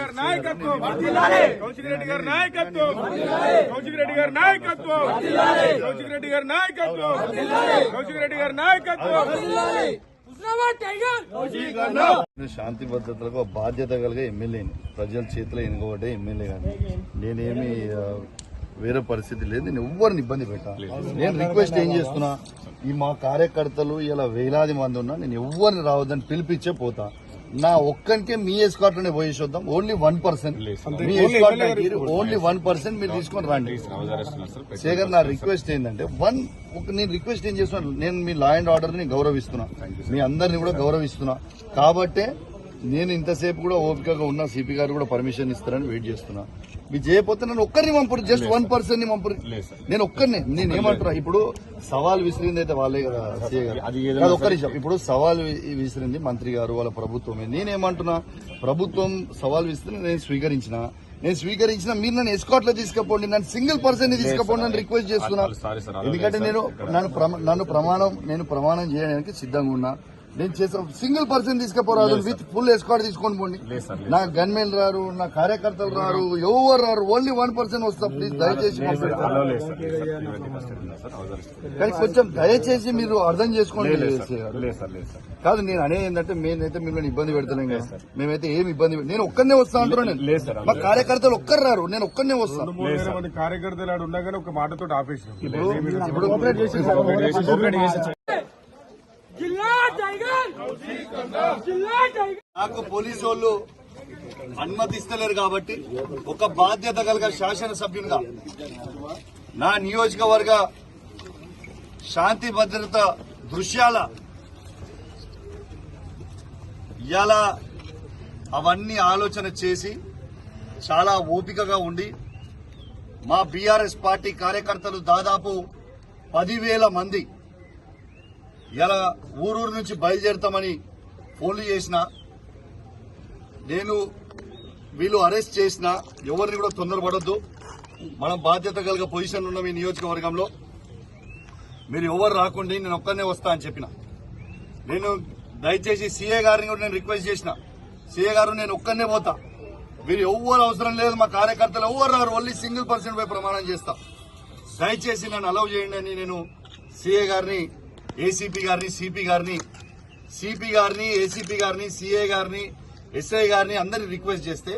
గారి నాయకత్వం, కౌశిక్ రెడ్డి గారి నాయకత్వం, కౌశిక్ రెడ్డి గారి నాయకత్వం, కౌశిక్ రెడ్డి గారి నాయకత్వం, కౌశిక్ రెడ్డి గారి నాయకత్వం. శాంతి భద్రతలకు బాధ్యత కలిగే ఎమ్మెల్యేని ప్రజల చేతిలో ఎన్నుకోబట్టే ఎమ్మెల్యే కానీ నేనేమి వేరే పరిస్థితి లేదు. నేను ఎవరిని ఇబ్బంది పెట్టాలి. నేను రిక్వెస్ట్ ఏం చేస్తున్నా, ఈ మా కార్యకర్తలు ఇలా వేలాది మంది ఉన్నా నేను ఎవరిని రావద్దని పిలిపించే పోతా. నా ఒక్కనికే మీ ఎస్కాట్ లోనే పోయేసి వద్దాం. ఓన్లీ 1% మీ ఎస్కాట్ ఓన్లీ 1% మీరు తీసుకొని రండి. శేఖర్, నా రిక్వెస్ట్ ఏంటంటే నేను రిక్వెస్ట్ ఏం చేస్తున్నా, నేను మీ లా అండ్ ఆర్డర్ ని గౌరవిస్తున్నా, మీ అందరిని కూడా గౌరవిస్తున్నా. కాబట్టే నేను ఇంతసేపు కూడా ఓపికగా ఉన్నా. సిపి గారు కూడా పర్మిషన్ ఇస్తారని వెయిట్ చేస్తున్నా. మీరు చేయకపోతే నన్ను ఒక్కరిని పంపరు, జస్ట్ 1% ని పంపరు. నేను ఒక్కరిని నేనేమంటున్నా, ఇప్పుడు సవాల్ విసిరింది అయితే వాళ్ళే కదా సీఏ గారు. అది ఒక్క నిమిషం. ఇప్పుడు సవాల్ విసిరింది మంత్రి గారు, వాళ్ళ ప్రభుత్వమే. నేనేమంటున్నా, ప్రభుత్వం సవాల్ విసిరి నేను స్వీకరించిన మీరు నన్ను ఎస్కాట్ లో తీసుకుపోండి, నన్ను సింగిల్ పర్సన్ ని తీసుకుపోండి అని రిక్వెస్ట్ చేస్తున్నా. ఎందుకంటే నేను ప్రమాణం చేయడానికి సిద్ధంగా ఉన్నా. నేను చేసిన సింగిల్ పర్సన్ తీసుకుపోరాదు, విత్ ఫుల్ ఎస్కాట్ తీసుకొని పోండి. నా గన్మెన్ రారు, నా కార్యకర్తలు రారు, ఎవరు రారు, ఓన్లీ 1% వస్తా. ప్లీజ్ దయచేసి కానీ కొంచెం దయచేసి మీరు అర్థం చేసుకోండి. కాదు, నేను అనేది ఏంటంటే మేమైతే మిమ్మల్ని ఇబ్బంది పెడతలేం కదా. మేమైతే ఏమి ఇబ్బంది, నేను ఒక్కనే వస్తా అంటున్నా. నేను మా కార్యకర్తలు ఒక్కరు రారు, నేను ఒక్కనే వస్తాను. కార్యకర్తలు ఉండగానే ఒక మాటతో ఆపేసి నాకు పోలీసు వాళ్ళు అనుమతిస్తలేరు కాబట్టి ఒక బాధ్యత కలిగిన శాసనసభ్యునిగా నా నియోజకవర్గ శాంతి భద్రత దృశ్యాల ఇలా అవన్నీ ఆలోచన చేసి చాలా ఓపికగా ఉండి మా బీఆర్ఎస్ పార్టీ కార్యకర్తలు దాదాపు 10,000 మంది ఇలా ఊరూరు నుంచి బయలుదేరుతామని ఫోన్లు చేసిన, నేను వీళ్ళు అరెస్ట్ చేసిన ఎవరిని కూడా తొందరపడొద్దు. మనం బాధ్యత కలిగే పొజిషన్ ఉన్న మీ నియోజకవర్గంలో మీరు ఎవరు రాకండి, నేను ఒక్కనే వస్తా అని చెప్పిన. నేను దయచేసి సీఏ గారిని కూడా నేను రిక్వెస్ట్ చేసిన, సీఏ గారు నేను ఒక్కనే పోతా, మీరు ఎవరు అవసరం లేదు, మా కార్యకర్తలు ఎవరు రారు, ఓన్లీ సింగిల్ పర్సన్ పై ప్రమాణం చేస్తా, దయచేసి నన్ను అలౌ చేయండి అని నేను సీఏ గారిని, ఏసీపీ గారిని, సిపి గారిని, ఏసీపీ గారిని, సీఏ గారిని, ఎస్ఐ గారిని అందరినీ రిక్వెస్ట్ చేస్తే,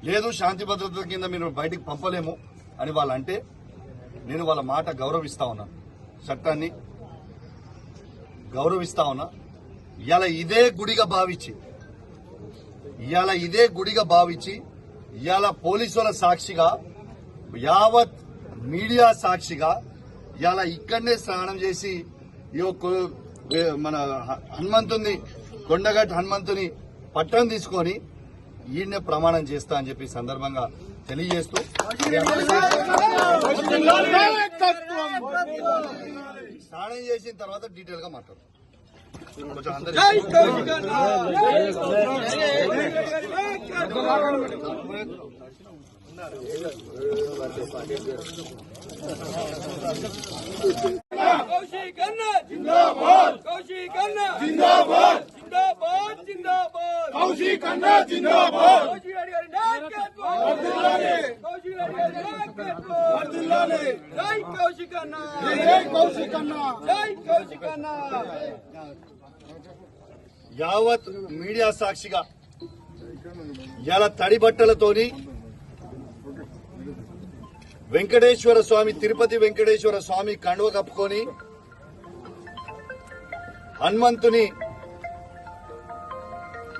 లేదు శాంతి భద్రత కింద మీరు బయటికి పంపలేము అని వాళ్ళంటే నేను వాళ్ళ మాట గౌరవిస్తా ఉన్నా, చట్టాన్ని గౌరవిస్తా ఉన్నా. ఇవాళ ఇదే గుడిగా భావించి ఇవాళ పోలీసుల సాక్షిగా, యావత్ మీడియా సాక్షిగా ఇవాళ ఇక్కడనే స్నానం చేసి మన హనుమంతుని, కొండగట్టు హనుమంతుని పట్టం తీసుకొని ఈయన్నే ప్రమాణం చేస్తా అని చెప్పి సందర్భంగా తెలియజేస్తూ స్నానం చేసిన తర్వాత డీటెయిల్ గా మాట్లాడుతాం. కౌశిక్ అన్న జిందాబాద్, కౌశిక్ అన్న జిందాబాద్, జిందాబాద్ జిందాబాద్, కౌశిక్ అన్న జిందాబాద్, కౌశిక్ రెడ్డి గారి నాయకత్వం వర్ధిల్లాలి, కౌశిక్ రెడ్డి గారి నాయకత్వం వర్ధిల్లాలి. జై కౌశిక్ అన్న, జై కౌశిక్ అన్న, జై కౌశిక్ అన్న. యావత్ మీడియా సాక్షిగా ఇలా తడి బట్టలతోని వెంకటేశ్వర స్వామి, తిరుపతి వెంకటేశ్వర స్వామి కండువ కప్పుకొని హనుమంతుని,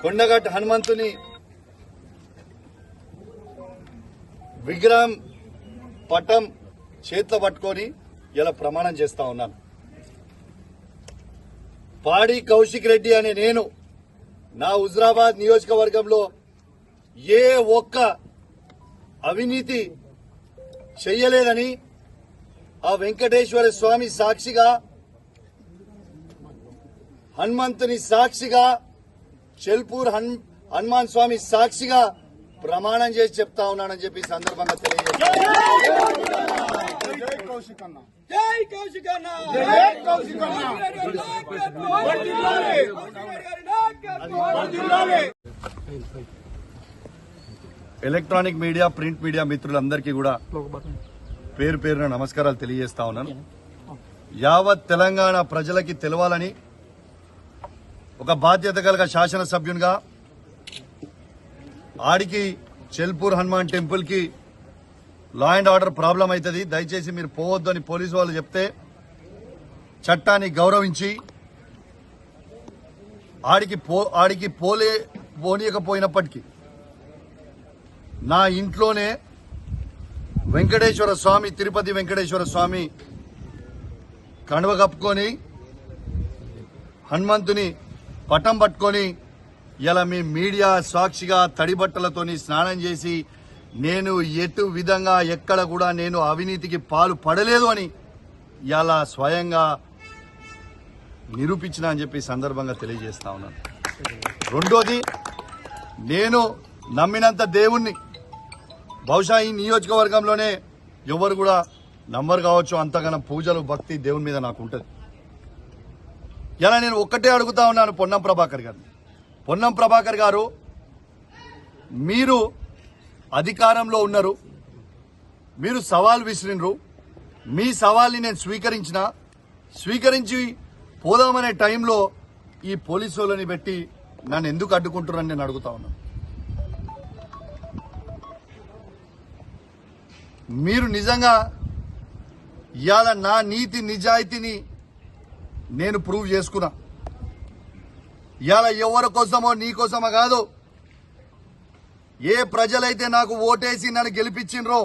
కొండగట్టు హనుమంతుని విగ్రహం పటం చేతిలో పట్టుకొని ఇలా ప్రమాణం చేస్తా ఉన్నాను. పాడి కౌశిక్ రెడ్డి అనే నేను నా హుజరాబాద్ నియోజకవర్గంలో ఏ ఒక్క అవినీతి చెయ్యలేదని ఆ వెంకటేశ్వర స్వామి సాక్షిగా, హనుమంతుని సాక్షిగా, చెల్పూర్ హనుమాన్ స్వామి సాక్షిగా ప్రమాణం చేసి చెప్తా ఉన్నానని చెప్పి సందర్భంగా తెలియజేస్తాను. జై కౌశిక్ అన్న, జై కౌశిక్ అన్న. ఎలక్ట్రానిక్ మీడియా, ప్రింట్ మీడియా మిత్రులందరికీ కూడా పేరు పేరున నమస్కారాలు తెలియజేస్తా ఉన్నాను. యావత్ తెలంగాణ ప్రజలకి తెలవాలని ఒక బాధ్యత కలిగిన శాసనసభ్యునిగా ఆడికి చెల్పూర్ హనుమాన్ టెంపుల్ కి లా అండ్ ఆర్డర్ ప్రాబ్లం అవుతుంది, దయచేసి మీరు పోవద్దు అని పోలీసు వాళ్ళు చెప్తే చట్టాన్ని గౌరవించి ఆడికి పోనీయకపోయినప్పటికీ నా ఇంట్లోనే వెంకటేశ్వర స్వామి, తిరుపతి వెంకటేశ్వర స్వామి కండువ కప్పుకొని హనుమంతుని పటం పట్టుకొని ఇలా మీ మీడియా సాక్షిగా తడి బట్టలతోని స్నానం చేసి నేను ఎటు విధంగా ఎక్కడ కూడా నేను అవినీతికి పాలు పడలేదు అని ఇలా స్వయంగా నిరూపించిన అని చెప్పి సందర్భంగా తెలియజేస్తా ఉన్నాను. రెండోది, నేను నమ్మినంత దేవుణ్ణి బహుశా ఈ నియోజకవర్గంలోనే ఎవరు కూడా నమ్మరు కావచ్చు, అంతగానం పూజలు భక్తి దేవుని మీద నాకు ఉంటుంది. ఇలా నేను ఒక్కటే అడుగుతా ఉన్నాను పొన్నం ప్రభాకర్ గారిని. పొన్నం ప్రభాకర్ గారు, మీరు అధికారంలో ఉన్నారు, మీరు సవాల్ విసిరినరు, మీ సవాల్ని నేను స్వీకరించి పోదామనే టైంలో ఈ పోలీసు వాళ్ళని పెట్టి నన్ను ఎందుకు అడ్డుకుంటున్నారని నేను అడుగుతా ఉన్నాను. మీరు నిజంగా ఇవాళ నా నీతి నిజాయితీని నేను ప్రూవ్ చేసుకున్నా. ఇవాళ ఎవరి కోసమో నీ కోసమో కాదు, ఏ ప్రజలైతే నాకు ఓటేసి నన్ను గెలిపించినరో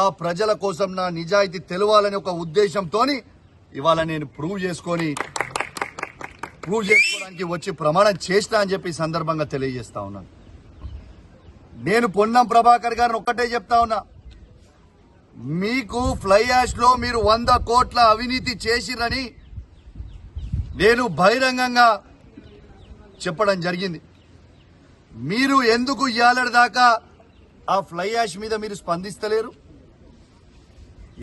ఆ ప్రజల కోసం నా నిజాయితీ తెలవాలని ఒక ఉద్దేశంతో ఇవాళ నేను ప్రూవ్ చేసుకోవడానికి వచ్చి ప్రమాణం చేస్తా అని చెప్పి సందర్భంగా తెలియజేస్తా ఉన్నాను. నేను పొన్నం ప్రభాకర్ గారిని ఒక్కటే చెప్తా ఉన్నా, మీకు ఫ్లై యాష్ లో మీరు 100 కోట్ల అవినీతి చేసిరని నేను బహిరంగంగా చెప్పడం జరిగింది. మీరు ఎందుకు ఇయ్యాలటి దాకా ఆ ఫ్లై యాష్ మీద మీరు స్పందిస్తలేరు?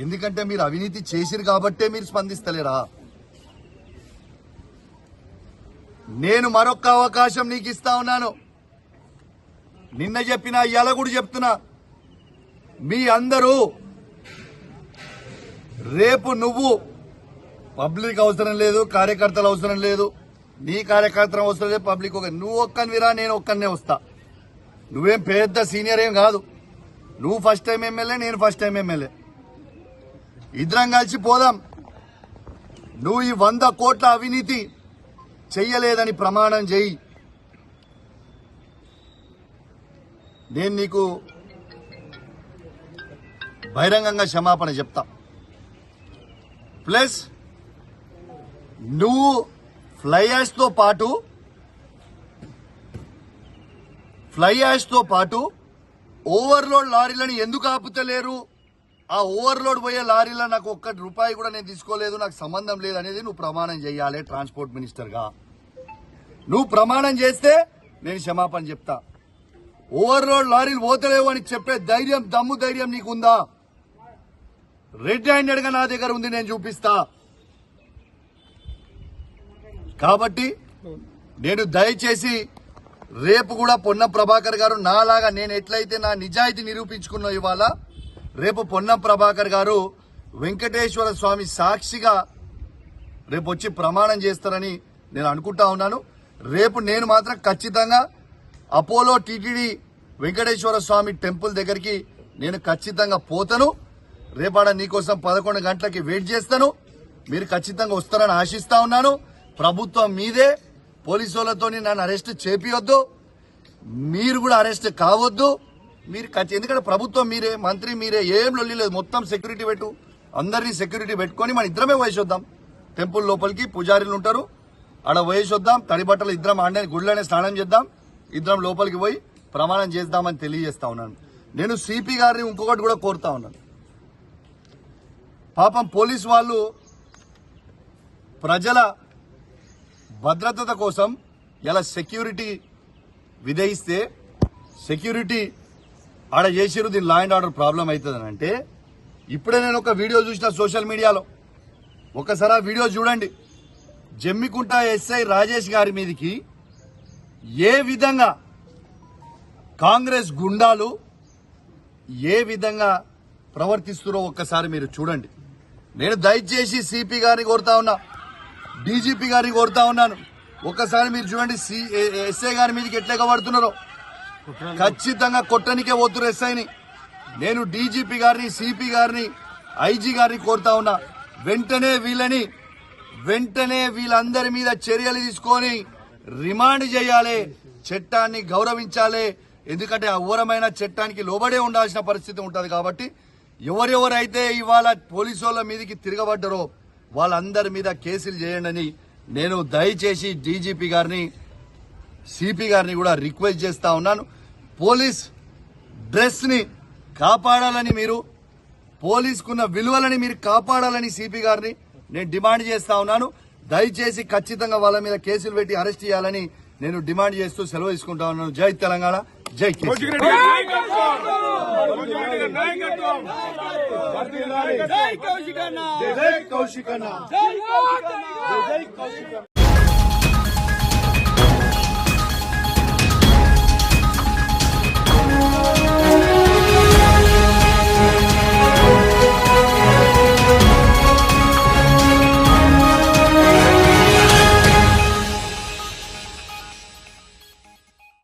ఎందుకంటే మీరు అవినీతి చేసిరు కాబట్టే మీరు స్పందిస్తలేరా? నేను మరొక అవకాశం నీకు ఇస్తా ఉన్నాను. నిన్న చెప్పినా ఇవాళ కూడా చెప్తున్నా, మీ అందరూ రేపు నువ్వు పబ్లిక్ అవసరం లేదు, కార్యకర్తలు అవసరం లేదు, నీ కార్యకర్తలు అవసరం లేదు, పబ్లిక్ నువ్వు ఒక్కనివిరా, నేను ఒక్కనే వస్తా. నువ్వేం పెద్ద సీనియర్ ఏం కాదు, నువ్వు ఫస్ట్ టైం ఎమ్మెల్యే, నేను ఫస్ట్ టైం ఎమ్మెల్యే. ఇద్దరం కలిసి పోదాం. నువ్వు ఈ 100 కోట్ల అవినీతి చెయ్యలేదని ప్రమాణం చేయి, నేను నీకు బహిరంగంగా క్షమాపణ చెప్తా. ప్లస్ నువ్వు ఫ్లై యాష్ తో పాటు ఓవర్లోడ్ లారీలను ఎందుకు ఆపుతలేరు? ఆ ఓవర్లోడ్ పోయే లారీలో నాకు ₹1 కూడా నేను తీసుకోలేదు, నాకు సంబంధం లేదు అనేది నువ్వు ప్రమాణం చేయాలి. ట్రాన్స్పోర్ట్ మినిస్టర్ గా నువ్వు ప్రమాణం చేస్తే నేను క్షమాపణ చెప్తా. ఓవర్లోడ్ లారీలు పోతలేవు అని చెప్పే దమ్ము ధైర్యం నీకుందా? రెడ్ హ్యాండెడ్ గా నా దగ్గర ఉంది, నేను చూపిస్తా. కాబట్టి నేను దయచేసి రేపు కూడా పొన్నం ప్రభాకర్ గారు నాలాగా నేను ఎట్లయితే నా నిజాయితీ నిరూపించుకున్నా ఇవాళ, రేపు పొన్నం ప్రభాకర్ గారు వెంకటేశ్వర స్వామి సాక్షిగా రేపు వచ్చి ప్రమాణం చేస్తారని నేను అనుకుంటా ఉన్నాను. రేపు నేను మాత్రం ఖచ్చితంగా అపోలో టీటీడీ వెంకటేశ్వర స్వామి టెంపుల్ దగ్గరికి నేను ఖచ్చితంగా పోతాను. రేపాడ నీకోసం 11 గంటలకి వెయిట్ చేస్తాను. మీరు ఖచ్చితంగా వస్తారని ఆశిస్తా ఉన్నాను. ప్రభుత్వం మీదే, పోలీసు వాళ్ళతో నన్ను అరెస్ట్ చేపియొద్దు, మీరు కూడా అరెస్ట్ కావద్దు. మీరు ఎందుకంటే ప్రభుత్వం మీరే, మంత్రి మీరే, ఏం లొల్లి లేదు. మొత్తం సెక్యూరిటీ పెట్టు, అందరినీ సెక్యూరిటీ పెట్టుకొని మన ఇద్దరమే వయసొద్దాం. టెంపుల్ లోపలికి పూజారీలు ఉంటారు, ఆడ వయసొద్దాం. తడి బట్టలు ఇద్దరం ఆడే గుడిలోనే స్నానం చేద్దాం, ఇద్దరం లోపలికి పోయి ప్రమాణం చేద్దామని తెలియజేస్తా ఉన్నాను. నేను సిపి గారిని ఇంకొకటి కూడా కోరుతా ఉన్నాను. పాపం పోలీసు వాళ్ళు ప్రజల భద్రత కోసం ఇలా సెక్యూరిటీ విధిస్తే సెక్యూరిటీ ఆడ చేసిరు, దీని లా అండ్ ఆర్డర్ ప్రాబ్లం అవుతుందని అంటే, ఇప్పుడే నేను ఒక వీడియో చూసిన సోషల్ మీడియాలో, ఒకసారి ఆ వీడియో చూడండి. జమ్మికుంట ఎస్ఐ రాజేష్ గారి మీదకి ఏ విధంగా కాంగ్రెస్ గుండాలు ఏ విధంగా ప్రవర్తిస్తున్నారో ఒక్కసారి మీరు చూడండి. నేను దయచేసి సిపి గారిని కోరుతా ఉన్నా, డీజీపీ గారిని కోరుతా ఉన్నాను, ఒక్కసారి మీరు చూడండి ఎస్ఐ గారి మీదకి ఎట్లా పడుతున్నారో. ఖచ్చితంగా కొట్టనికే పోతున్నారు ఎస్ఐని. నేను డీజీపీ గారిని, సిపి గారిని, ఐజీ గారిని కోరుతా ఉన్నా, వెంటనే వీళ్ళందరి మీద చర్యలు తీసుకొని రిమాండ్ చేయాలి, చట్టాన్ని గౌరవించాలి. ఎందుకంటే అఘోరమైన చట్టానికి లోబడే ఉండాల్సిన పరిస్థితి ఉంటుంది. కాబట్టి ఎవరెవరైతే ఇవాళ పోలీసు వాళ్ళ మీదకి తిరగబడ్డారో వాళ్ళందరి మీద కేసులు చేయండి నేను దయచేసి డీజీపీ గారిని, సిపి గారిని కూడా రిక్వెస్ట్ చేస్తా ఉన్నాను. పోలీస్ డ్రెస్ ని కాపాడాలని, మీరు పోలీసుకున్న విలువలని మీరు కాపాడాలని సిపి గారిని నేను డిమాండ్ చేస్తా ఉన్నాను. దయచేసి ఖచ్చితంగా వాళ్ళ మీద కేసులు పెట్టి అరెస్ట్ చేయాలని నేను డిమాండ్ చేస్తూ సెలవు తీసుకుంటా ఉన్నాను. జై తెలంగాణ, జై కేసీఆర్. కౌశిక్ రెడ్డి గారి నాయకత్వం, కౌశిక్ రెడ్డి గారి నాయకత్వం. జై కౌశిక్ అన్న, జై కౌశిక్ అన్న. జై కౌశిక్ అన్న.